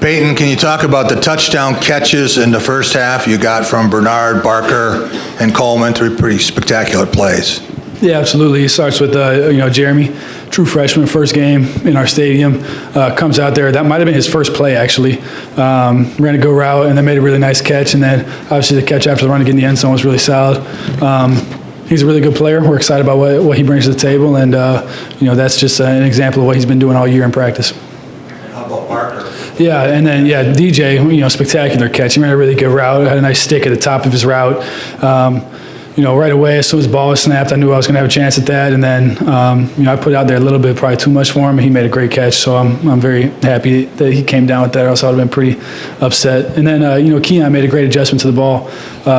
Payton, can you talk about the touchdown catches in the first half you got from Bernard, Barker, and Coleman? Three pretty spectacular plays. Yeah, absolutely. It starts with Jeremy, true freshman, first game in our stadium, comes out there. That might have been his first play, actually. Ran a go route and then made a really nice catch. And then obviously the catch after the run to get in the end zone was really solid. He's a really good player. We're excited about what he brings to the table, and that's just an example of what he's been doing all year in practice. How about Barker? Yeah, and then DJ, spectacular catch. He ran a really good route. Had a nice stick at the top of his route. Right away, as soon as the ball was snapped, I knew I was going to have a chance at that. And then, I put it out there a little bit, probably too much for him, and he made a great catch. So I'm very happy that he came down with that, or else I would have been pretty upset. And then, Keon made a great adjustment to the ball.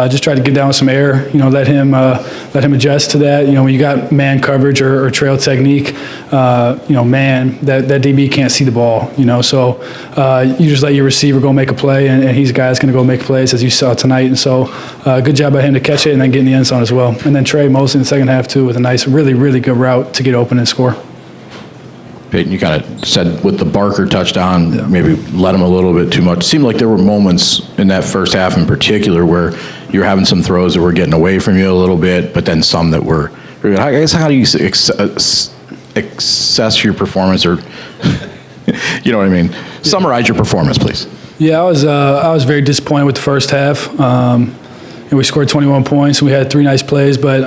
Just tried to get down with some air, let him adjust to that. When you got man coverage or trail technique, that DB can't see the ball, so you just let your receiver go make a play, and he's a guy that's going to go make plays, as you saw tonight. And so good job by him to catch it and then get in the end zone as well. And then Trey Mosley in the second half, too, with a nice, really, really good route to get open and score. Payton, you kind of said with the Barker touchdown, maybe let him a little bit too much. It seemed like there were moments in that first half in particular where you were having some throws that were getting away from you a little bit, but then some that were, I guess, how do you assess your performance, or, you know what I mean? Summarize your performance, please. Yeah, I was very disappointed with the first half. We scored 21 points. We had three nice plays, but,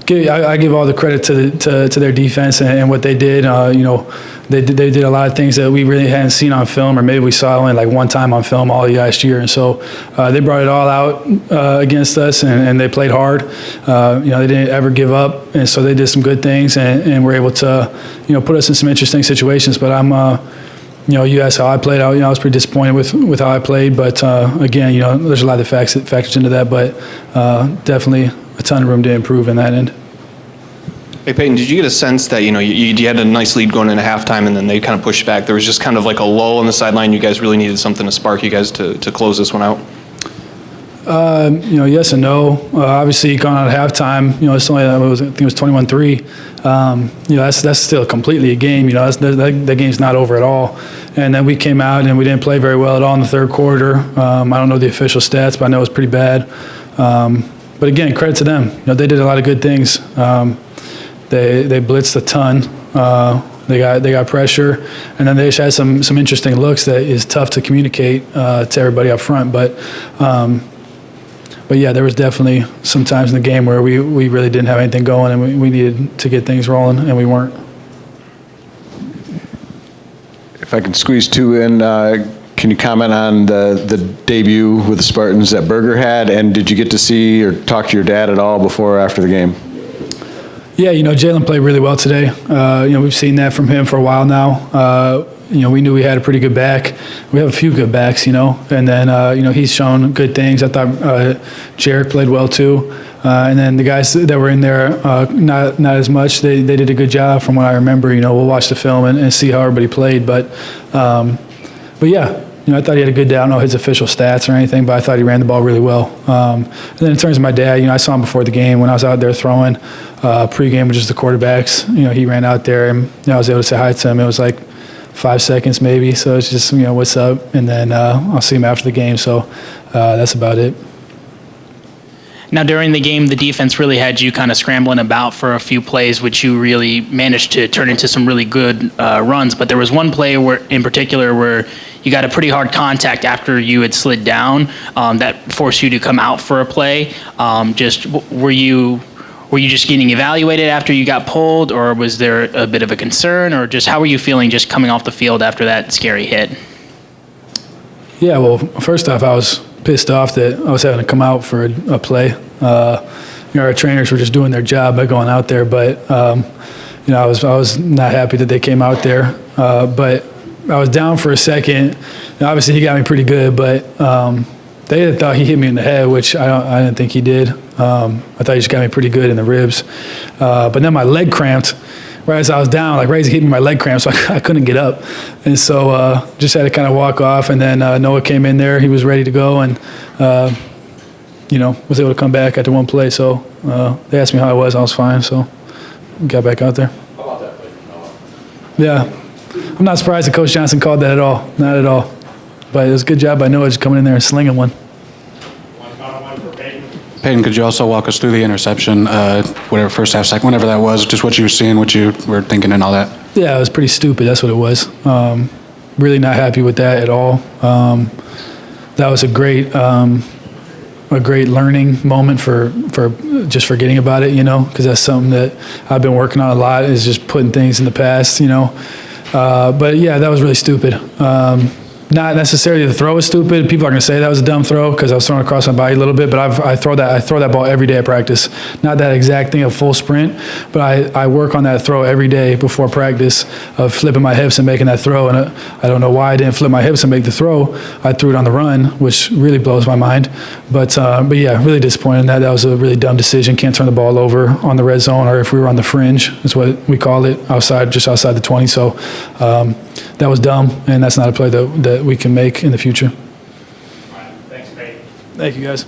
I give all the credit to their defense and what they did. They did a lot of things that we really hadn't seen on film, or maybe we saw only like one time on film all last year. And so they brought it all out against us, and they played hard. They didn't ever give up, and so they did some good things, and were able to, put us in some interesting situations. But you asked how I played. I was pretty disappointed with how I played. But again, there's a lot of factors into that, but definitely a ton of room to improve in that end. Hey, Payton, did you get a sense that, you had a nice lead going into halftime, and then they kind of pushed back? There was just kind of like a lull on the sideline. You guys really needed something to spark you guys to close this one out? Yes and no. Obviously, going out at halftime, it's only, I think it was 21-3. That's still completely a game. That game's not over at all. And then we came out and we didn't play very well at all in the third quarter. I don't know the official stats, but I know it was pretty bad. But again, credit to them. They did a lot of good things. They blitzed a ton. They got pressure, and then they just had some interesting looks that is tough to communicate to everybody up front. But yeah, there was definitely some times in the game where we really didn't have anything going, and we needed to get things rolling, and we weren't. If I can squeeze two in, can you comment on the debut with the Spartans that Berger had, and did you get to see or talk to your dad at all before or after the game? Yeah, Jalen played really well today. We've seen that from him for a while now. We knew we had a pretty good back. We have a few good backs, and then, he's shown good things. I thought Jarek played well too. And then the guys that were in there, not as much. They did a good job from what I remember. We'll watch the film and see how everybody played. But yeah, I thought he had a good day. I don't know his official stats or anything, but I thought he ran the ball really well. And then in terms of my dad, I saw him before the game when I was out there throwing pregame with just the quarterbacks. He ran out there, and I was able to say hi to him. It was like 5 seconds maybe, so it's just, what's up? And then I'll see him after the game, so that's about it. Now, during the game, the defense really had you kind of scrambling about for a few plays, which you really managed to turn into some really good runs. But there was one play in particular where you got a pretty hard contact after you had slid down that forced you to come out for a play. Were you just getting evaluated after you got pulled, or was there a bit of a concern, or just how were you feeling just coming off the field after that scary hit? Yeah, well, first off, I was pissed off that I was having to come out for a play. Our trainers were just doing their job by going out there, but I was not happy that they came out there. But I was down for a second. Obviously, he got me pretty good, but they thought he hit me in the head, which I didn't think he did. I thought he just got me pretty good in the ribs. But then my leg cramped. Right as I was down, like right as he hit me, my leg cramped, so I couldn't get up. And so just had to kind of walk off, and then Noah came in there. He was ready to go, and, was able to come back after one play. So they asked me how I was. I was fine, so got back out there. How about that play from Noah? Yeah. I'm not surprised that Coach Johnson called that at all. Not at all. But it was a good job by Noah just coming in there and slinging one. Payton, could you also walk us through the interception, whatever first half, second, whenever that was, just what you were seeing, what you were thinking and all that? Yeah, it was pretty stupid. That's what it was. Really not happy with that at all. That was a great learning moment for just forgetting about it, because that's something that I've been working on a lot, is just putting things in the past, But yeah, that was really stupid. Not necessarily the throw was stupid. People are going to say that was a dumb throw because I was throwing across my body a little bit, but I throw that ball every day at practice. Not that exact thing of full sprint, but I work on that throw every day before practice of flipping my hips and making that throw. And I don't know why I didn't flip my hips and make the throw. I threw it on the run, which really blows my mind. But yeah, really disappointed in that. That was a really dumb decision. Can't turn the ball over on the red zone, or if we were on the fringe, is what we call it, just outside the 20. So that was dumb, and that's not a play that we can make in the future. Thanks, Payton. Thank you, guys.